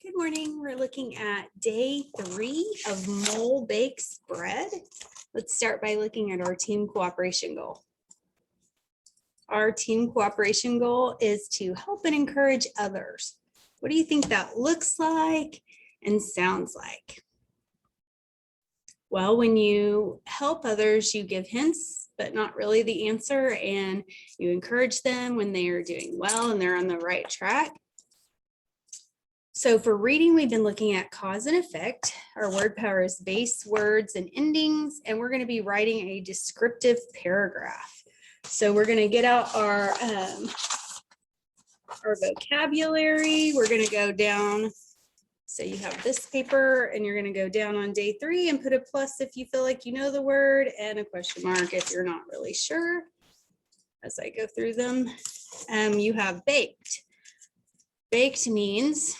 Good morning. We're looking at day 3 of Mole Bakes Bread. Let's start by looking at our team cooperation goal. Our team cooperation goal is to help and encourage others. What do you think that looks like and sounds like? Well, when you help others, you give hints, but not really the answer, and you encourage them when they are doing well and they're on the right track. So for reading, we've been looking at cause and effect. Our word power is base, words, and endings, and we're going to be writing a descriptive paragraph. So we're going to get out our vocabulary. We're going to go down. So you have this paper, and you're going to go down on day 3 and put a plus if you feel like you know the word, and a question mark if you're not really sure as I go through them. You have baked. Baked means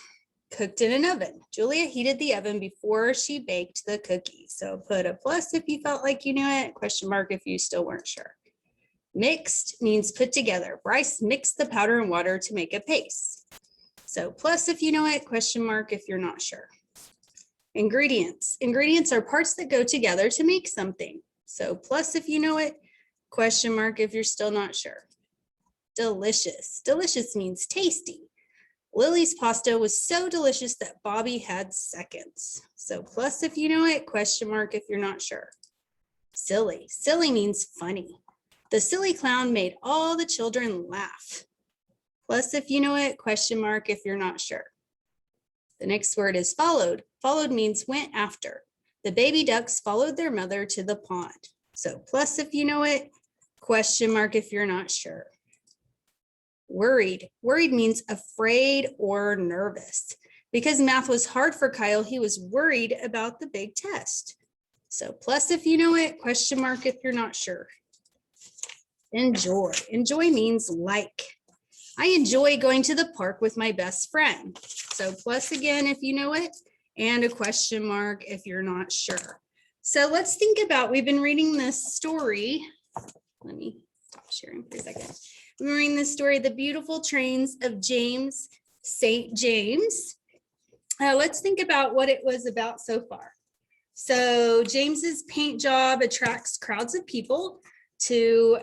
cooked in an oven. Julia heated the oven before she baked the cookies. So put a plus if you felt like you knew it, question mark if you still weren't sure. Mixed means put together. Bryce mixed the powder and water to make a paste. So plus if you know it, question mark if you're not sure. Ingredients. Ingredients are parts that go together to make something. So plus if you know it, question mark if you're still not sure. Delicious. Delicious means tasty. Lily's pasta was so delicious that Bobby had seconds. So plus if you know it, question mark if you're not sure. Silly. Silly means funny. The silly clown made all the children laugh. Plus if you know it, question mark if you're not sure. The next word is followed. Followed means went after. The baby ducks followed their mother to the pond. So plus if you know it, question mark if you're not sure. Worried. Worried means afraid or nervous. Because math was hard for Kyle, he was worried about the big test. So plus if you know it, question mark if you're not sure. Enjoy. Enjoy means like. I enjoy going to the park with my best friend. So plus again if you know it, and a question mark if you're not sure. So let's think about, we've been reading this story. Let me stop sharing for a second. We're reading this story, The Beautiful Trains of James St. James. Let's think about what it was about so far. So James's paint job attracts crowds of people to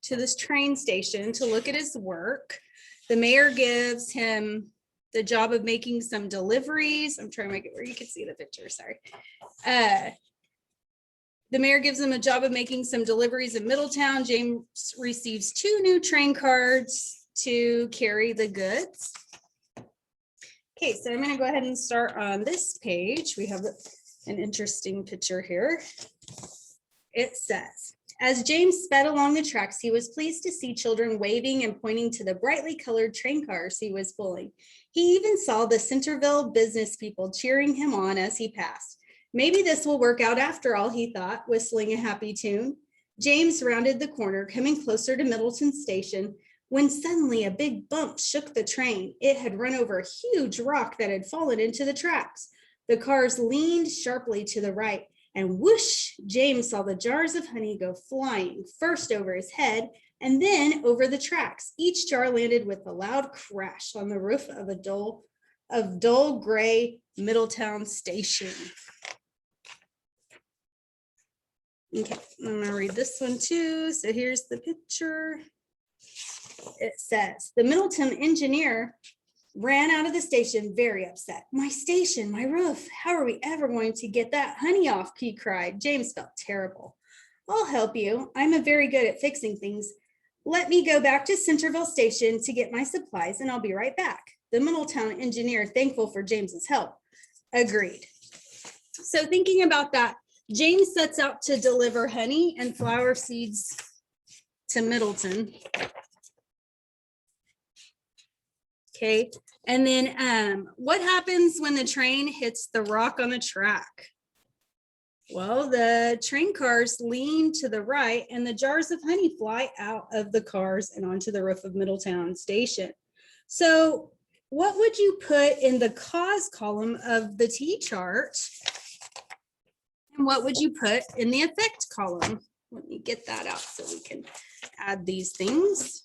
this train station to look at his work. The mayor gives him the job of making some deliveries. I'm trying to make it where you can see the picture, sorry. The mayor gives him a job of making some deliveries in Middletown. James receives 2 new train cards to carry the goods. Okay, so I'm going to go ahead and start on this page. We have an interesting picture here. It says, as James sped along the tracks, he was pleased to see children waving and pointing to the brightly colored train cars he was pulling. He even saw the Centerville business people cheering him on as he passed. Maybe this will work out after all, he thought, whistling a happy tune. James rounded the corner, coming closer to Middleton Station, when suddenly a big bump shook the train. It had run over a huge rock that had fallen into the tracks. The cars leaned sharply to the right, and whoosh, James saw the jars of honey go flying, first over his head and then over the tracks. Each jar landed with a loud crash on the roof of dull gray Middletown Station. Okay, I'm gonna read this one too. So here's the picture. It says, the Middleton engineer ran out of the station very upset. My station, my roof, how are we ever going to get that honey off? He cried. James felt terrible. I'll help you. I'm very good at fixing things. Let me go back to Centerville Station to get my supplies and I'll be right back. The Middletown engineer, thankful for James's help, agreed. So thinking about that, James sets out to deliver honey and flower seeds to Middleton. Okay, and then what happens when the train hits the rock on the track? Well, the train cars lean to the right and the jars of honey fly out of the cars and onto the roof of Middletown Station. So what would you put in the cause column of the T chart? And what would you put in the effect column? Let me get that out so we can add these things.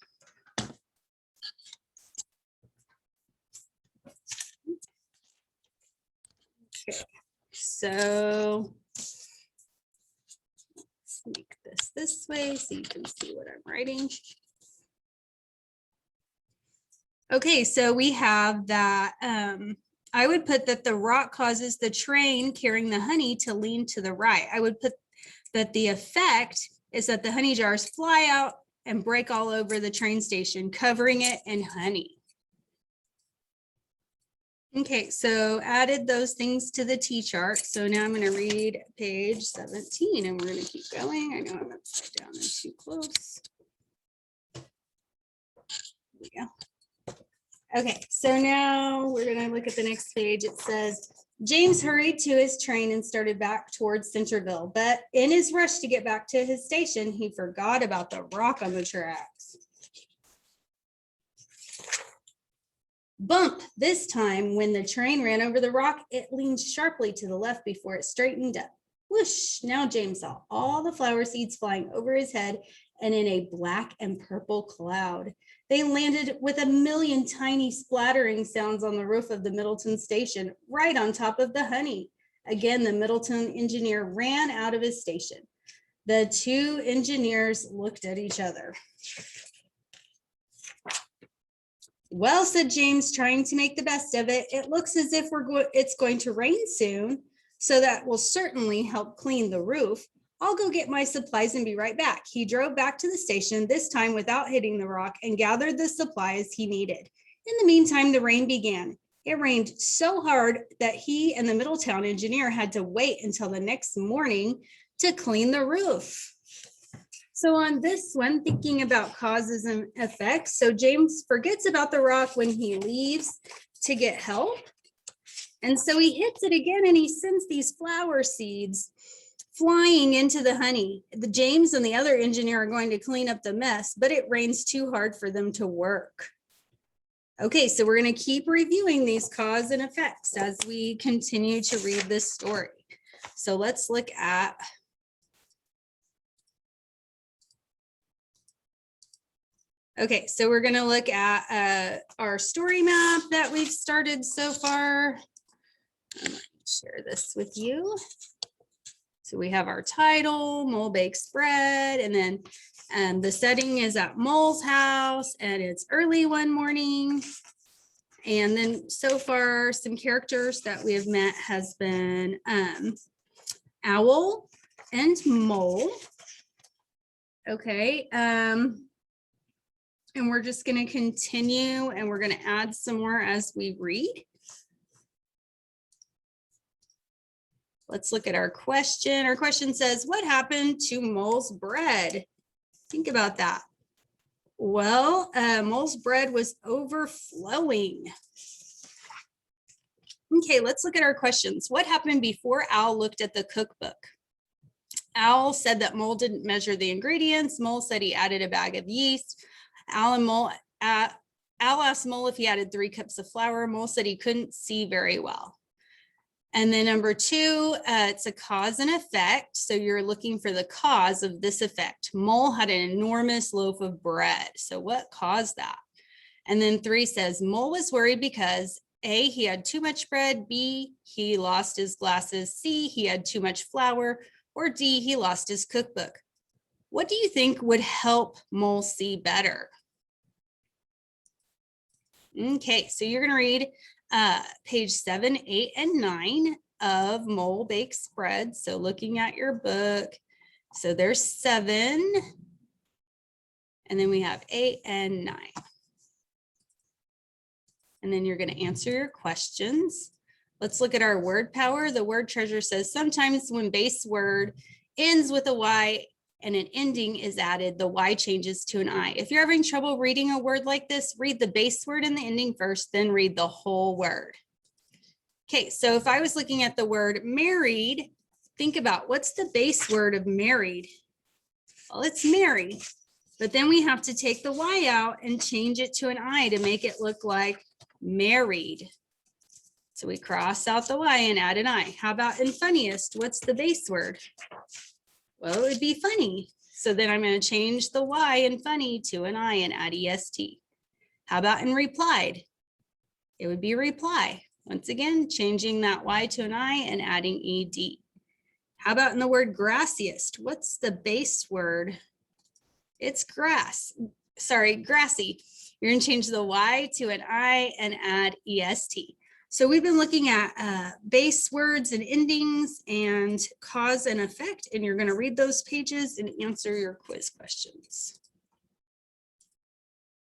so let's make this way so you can see what I'm writing. Okay, so we have that I would put that the rock causes the train carrying the honey to lean to the right. I would put that the effect is that the honey jars fly out and break all over the train station, covering it in honey. Okay, so added those things to the T-chart. So now I'm going to read page 17 and we're going to keep going. I know I'm upside down and too close. There we go. Okay, so now we're going to look at the next page. It says, James hurried to his train and started back towards Centerville, but in his rush to get back to his station, he forgot about the rock on the tracks. Bump! This time, when the train ran over the rock, it leaned sharply to the left before it straightened up. Whoosh! Now James saw all the flower seeds flying over his head and in a black and purple cloud. They landed with a million tiny splattering sounds on the roof of the Middleton station, right on top of the honey. Again, the Middleton engineer ran out of his station. The two engineers looked at each other. Well, said James, trying to make the best of it, it looks as if it's going to rain soon, so that will certainly help clean the roof. I'll go get my supplies and be right back. He drove back to the station, this time without hitting the rock, and gathered the supplies he needed. In the meantime, the rain began. It rained so hard that he and the Middletown engineer had to wait until the next morning to clean the roof. So on this one, thinking about causes and effects, so James forgets about the rock when he leaves to get help. And so he hits it again and he sends these flower seeds flying into the honey. The James and the other engineer are going to clean up the mess, but it rains too hard for them to work. Okay, so we're going to keep reviewing these cause and effects as we continue to read this story. So let's look at okay, so we're going to look at our story map that we've started so far. I'm going to share this with you. So we have our title, Mole Bakes Bread, and then the setting is at Mole's house, and it's early one morning. And then so far, some characters that we have met has been Owl and Mole. Okay. And we're just going to continue and we're going to add some more as we read. Let's look at our question. Our question says, what happened to Mole's bread? Think about that. Well, Mole's bread was overflowing. Okay, let's look at our questions. What happened before Owl looked at the cookbook? Owl said that Mole didn't measure the ingredients. Mole said he added a bag of yeast. Owl asked Mole if he added 3 cups of flour. Mole said he couldn't see very well. And then number 2, it's a cause and effect. So you're looking for the cause of this effect. Mole had an enormous loaf of bread. So what caused that? And then 3 says Mole was worried because A, he had too much bread, B, he lost his glasses, C, he had too much flour, or D, he lost his cookbook. What do you think would help Mole see better? Okay, so you're going to read page 7, 8, and 9 of Mole Bakes Bread. So looking at your book, so there's 7, and then we have 8 and 9. And then you're going to answer your questions. Let's look at our word power. The word treasure says sometimes when base word ends with a Y and an ending is added, the Y changes to an I. If you're having trouble reading a word like this, read the base word and the ending first, then read the whole word. Okay, so if I was looking at the word married, think about what's the base word of married? Well, it's Mary, but then we have to take the Y out and change it to an I to make it look like married. So we cross out the Y and add an I. How about in funniest? What's the base word? Well, it would be funny. So then I'm going to change the Y in funny to an I and add EST. How about in replied? It would be reply. Once again, changing that Y to an I and adding ED. How about in the word grassiest? What's the base word? It's grass. Sorry, grassy. You're going to change the Y to an I and add EST. So we've been looking at base words and endings and cause and effect, and you're going to read those pages and answer your quiz questions.